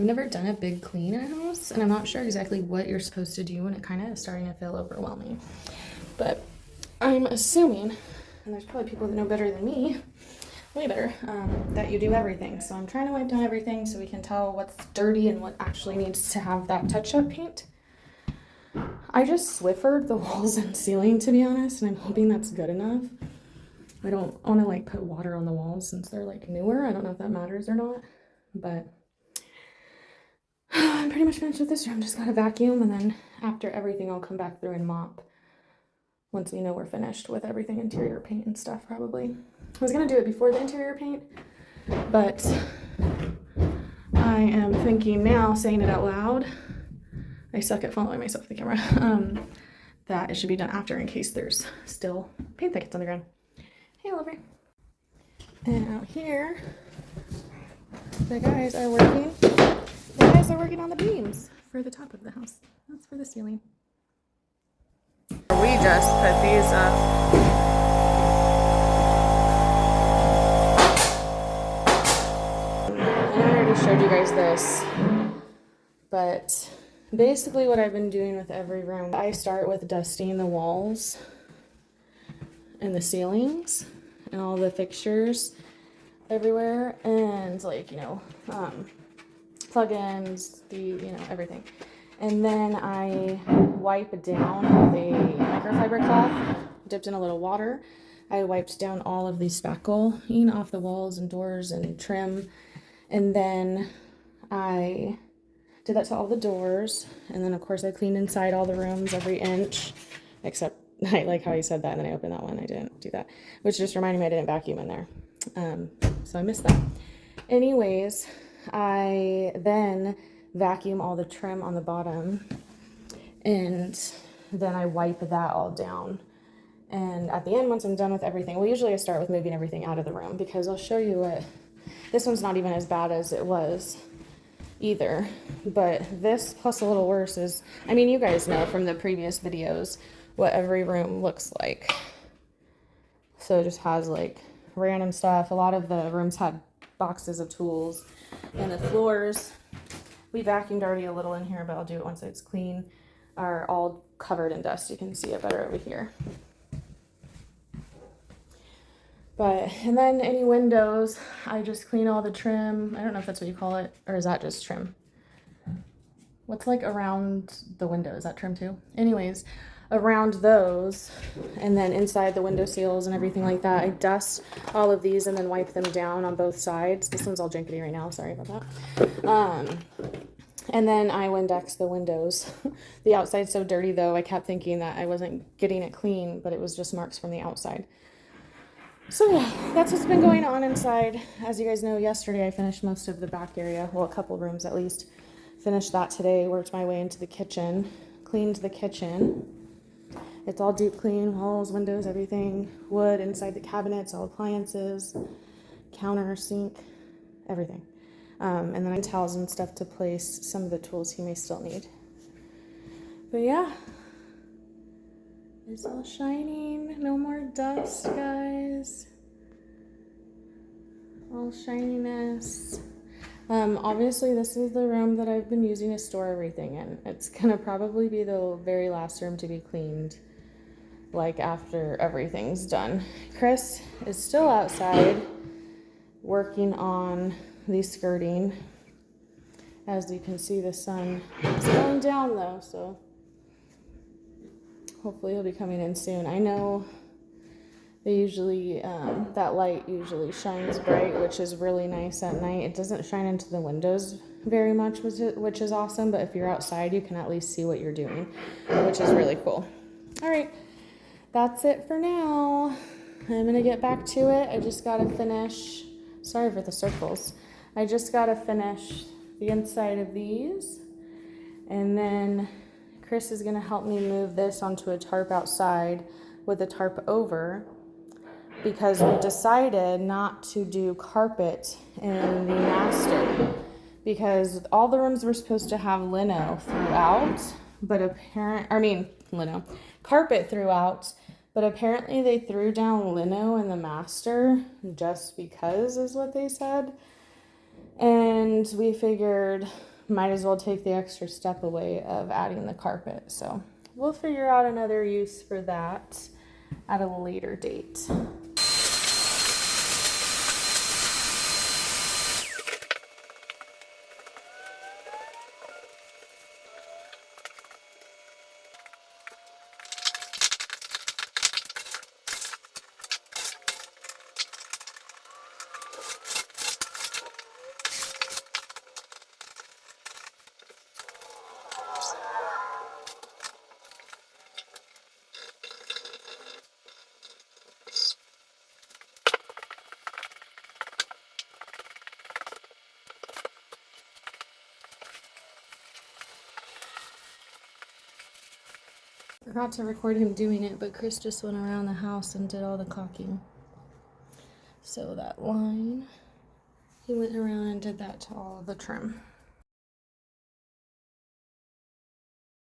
I've never done a big clean in a house, and I'm not sure exactly what you're supposed to do, and it kind of is starting to feel overwhelming. But I'm assuming, and there's probably people that know better than me, way better, that you do everything. So I'm trying to wipe down everything so we can tell what's dirty and what actually needs to have that touch-up paint. I just Swiffered the walls and ceiling, to be honest, and I'm hoping that's good enough. I don't want to like put water on the walls since they're like newer. I don't know if that matters or not, but I'm pretty much finished with this room. Just gotta vacuum, and then after everything, I'll come back through and mop once we know we're finished with everything, interior paint and stuff, probably. I was gonna do it before the interior paint, but I am thinking now, saying it out loud, I suck at following myself with the camera, that it should be done after in case there's still paint that gets on the ground. Hey, Oliver. And out here, the guys are working. The guys are working on the beams for the top of the house. That's for the ceiling. We just put these up. And I already showed you guys this, but basically what I've been doing with every room, I start with dusting the walls and the ceilings and all the fixtures everywhere, and like, plugins, everything. And then I wipe down with a microfiber cloth dipped in a little water. I wiped down all of the spackling off the walls and doors and trim, and then I did that to all the doors. And then of course I cleaned inside all the rooms every inch, except I like how you said that and then I opened that one. I didn't do that, which just reminded me I didn't vacuum in there. So I missed that. Anyways, I then vacuum all the trim on the bottom, and then I wipe that all down. And at the end, once I'm done with everything, well, usually I start with moving everything out of the room, because I'll show you what, this one's not even as bad as it was either, but this plus a little worse is, I mean, you guys know from the previous videos what every room looks like. So it just has like random stuff. A lot of the rooms had boxes of tools, and the floors, we vacuumed already a little in here, but I'll do it once it's clean, are all covered in dust. You can see it better over here. But, and then any windows, I just clean all the trim. I don't know if that's what you call it, or is that just trim? What's like around the window? Is that trim too? Anyways, around those, and then inside the window seals and everything like that, I dust all of these and then wipe them down on both sides. This one's all jinkety right now, sorry about that. And then I Windex the windows. The outside's so dirty though, I kept thinking that I wasn't getting it clean, but it was just marks from the outside. So yeah, that's what's been going on inside. As you guys know, yesterday I finished most of the back area, well, a couple rooms at least. Finished that today, worked my way into the kitchen, cleaned the kitchen. It's all deep clean, walls, windows, everything. Wood inside the cabinets, all appliances, counter, sink, everything. And then I towels and stuff to place some of the tools he may still need. But yeah, it's all shining. No more dust, guys. All shininess. Obviously this is the room that I've been using to store everything in. It's gonna probably be the very last room to be cleaned, like after everything's done. Chris is still outside working on the skirting. As you can see, the sun is going down though, so hopefully he'll be coming in soon. I know they usually, that light usually shines bright, which is really nice at night. It doesn't shine into the windows very much, which is awesome, but if you're outside, you can at least see what you're doing, which is really cool. All right, that's it for now. I'm gonna get back to it. I just gotta finish, sorry for the circles. I just gotta finish the inside of these, and then Chris is gonna help me move this onto a tarp outside with a tarp over, because we decided not to do carpet in the master, because all the rooms were supposed to have lino throughout, but carpet throughout, but apparently they threw down lino in the master just because is what they said. And we figured might as well take the extra step away of adding the carpet. So we'll figure out another use for that at a later date. Forgot to record him doing it, but Chris just went around the house and did all the caulking. So that line, he went around and did that to all of the trim.